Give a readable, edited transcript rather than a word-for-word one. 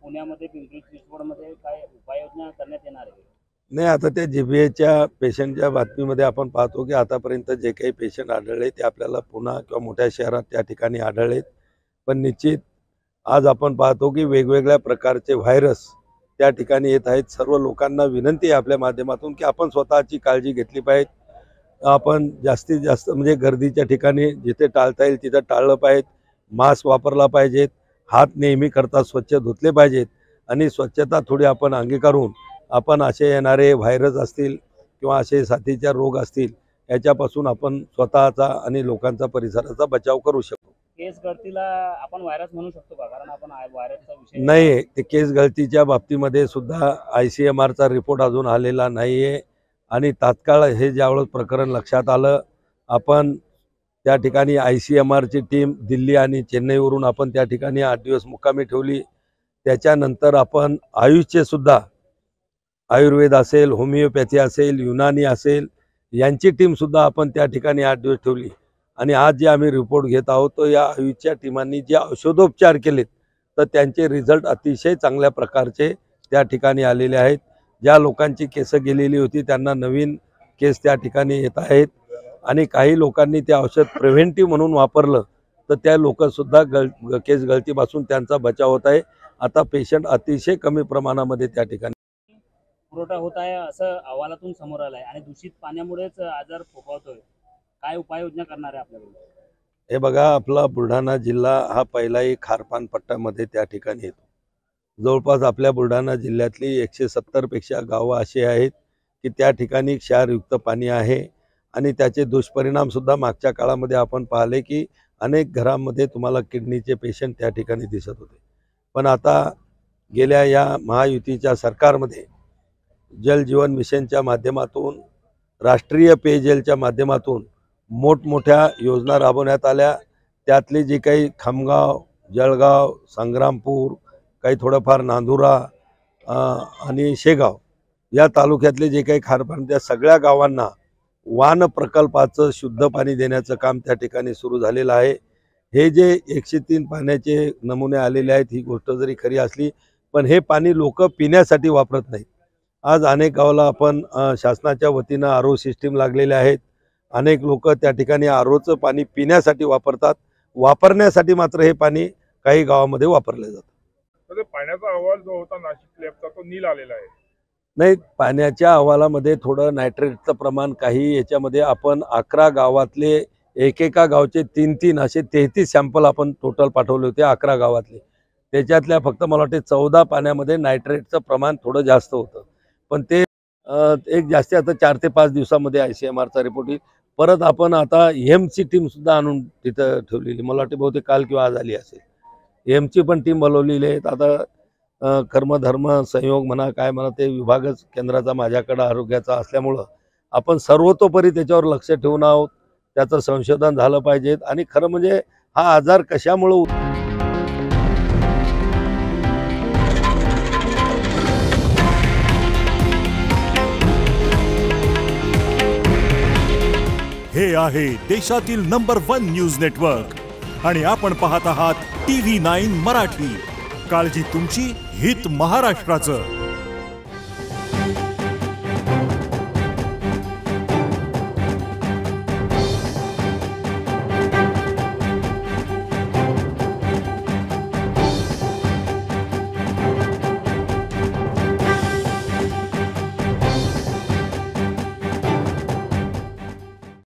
पुण्यामध्ये पिंपरी चिंचवडमध्ये काय उपाययोजना करण्यात येणार आहे? नाही, आता त्या जीबीएच्या पेशंटच्या बातमीमध्ये आपण पाहतो की आतापर्यंत जे काही पेशंट आढळले ते आपल्याला पुणे किंवा मोठ्या शहरात त्या ठिकाणी आढळलेत. पण निश्चित आज आपण पाहतो की वेगवेगळ्या प्रकारचे व्हायरस त्या ठिकाणी येत आहेत. सर्व लोकांना विनंती आहे आपल्या माध्यमातून की आपण स्वतःची काळजी घेतली पाहिजे. आपण जास्तीत जास्त म्हणजे गर्दीच्या ठिकाणी जिथे टाळता येईल तिथं टाळलं पाहिजे. मास्क वापरला पाहिजेत. हात नेहमी करता स्वच्छ धुतले पाहिजेत आणि स्वच्छता थोडी आपण अंगीकारून आपण असे येणारे व्हायरस असतील किंवा असे साथीचे रोग असतील याच्यापासून आपण स्वतःचा आणि लोकांचा परिसराचा बचाव करू शकतो. केस गळतीला आपण व्हायरस म्हणू शकतो का? कारण आपण व्हायरसचा विषय नाही, ते केस गळतीच्या बाबतीमध्ये सुद्धा ICMRचा रिपोर्ट अजून आलेला नाही आहे आणि तात्काळ हे ज्यावेळेस प्रकरण लक्षात आलं आपण त्या ठिकाणी ICMRची टीम दिल्ली आणि चेन्नईवरून आपण त्या ठिकाणी 8 दिवस मुक्कामी ठेवली. त्याच्यानंतर आपण आयुषचे सुद्धा आयुर्वेद असेल, होमिओपॅथी असेल, युनानी असेल यांची टीमसुद्धा आपण त्या ठिकाणी 8 दिवस ठेवली आणि आज जे आम्ही रिपोर्ट घेत आहोत तो या आयुषच्या टीमांनी जे औषधोपचार केलेत तर त्यांचे रिझल्ट अतिशय चांगल्या प्रकारचे त्या ठिकाणी आलेले आहेत. ज्या लोकांची केस गेलेली होती त्यांना नवीन केस त्या ठिकाणी येत आहेत आणि काही लोकांनी ते औषध प्रिव्हेंटिव्ह म्हणून वापरलं तर त्या लोकसुद्धा केस गळतीपासून त्यांचा बचाव होत आहे. आता पेशंट अतिशय कमी प्रमाणामध्ये त्या ठिकाणी पुरवठा होत आहे असं अहवालातून समोर आलं आहे आणि दूषित पाण्यामुळेच आजार फोफावतोय. काय उपाययोजना करणार आहे आपल्याकडून? हे बघा, आपला बुलढाणा जिल्हा हा पहिलाही खारपान पट्ट्यामध्ये त्या ठिकाणी येतो. जवळपास आपल्या बुलढाणा जिल्ह्यातली 170 पेक्षा गावं अशी आहेत की त्या ठिकाणी क्षारयुक्त पाणी आहे आणि त्याचे दुष्परिणामसुद्धा मागच्या काळामध्ये आपण पाहिले की अनेक घरांमध्ये तुम्हाला किडनीचे पेशंट त्या ठिकाणी दिसत होते. पण आता गेल्या या महायुतीच्या सरकारमध्ये जल जीवन मिशनच्या माध्यमातून राष्ट्रीय पेयजलच्या माध्यमातून मोठमोठ्या योजना राबवण्यात आल्या. त्यातली जी काही खामगाव, जळगाव, संग्रामपूर, काही थोडंफार नांदुरा आणि शेगाव या तालुक्यातले जे काही खारपान त्या सगळ्या गावांना वान प्रकल्पाचं शुद्ध पाणी देण्याचं काम त्या ठिकाणी सुरू झालेलं आहे. हे जे 103 पाण्याचे नमुने आलेले आहेत ही गोष्ट जरी खरी असली पण हे पाणी लोक पिण्यासाठी वापरत नाहीत. आज अनेक गावाला आपण शासनाच्या वतीनं RO सिस्टीम लागलेले आहेत. अनेक लोक त्या ठिकाणी ROचं पाणी पिण्यासाठी वापरतात. वापरण्यासाठी मात्र हे पाणी काही गावामध्ये वापरले जातं. पाण्याचा अहवाल जो होता नाशिक लॅबचा तो नील आलेला आहे. नाही, पाण्याच्या अहवालामध्ये थोडं नायट्रेटचं प्रमाण काही याच्यामध्ये आपण 11 गावातले एकेका गावचे 3-3 असे 33 सॅम्पल आपण टोटल पाठवले होते 11 गावातले. त्याच्यातल्या फक्त मला वाटते 14 पाण्यामध्ये नायट्रेटचं प्रमाण थोडं जास्त होतं. पण ते एक जास्ती आता 4 ते 5 दिवसामध्ये ICMRचा रिपोर्ट येईल. परत आपण आता एम्सची टीमसुद्धा आणून तिथं ठेवलेली, मला वाटते बहुतेक काल किंवा आज आली असेल. एम्सची पण टीम बोलवलेली आहे. आता कर्मधर्म संयोग म्हणा काय म्हणा ते विभागच केंद्राचा माझ्याकडं आरोग्याचा असल्यामुळं आपण सर्वतोपरी त्याच्यावर लक्ष ठेवून आहोत. त्याचं संशोधन झालं पाहिजे आणि खरं म्हणजे हा आजार कशामुळं हे आहे देशातील नंबर 1 न्यूज नेटवर्क आणि आपण पाहत आहात TV9 मराठी. काळजी तुमची, हित महाराष्ट्राचं.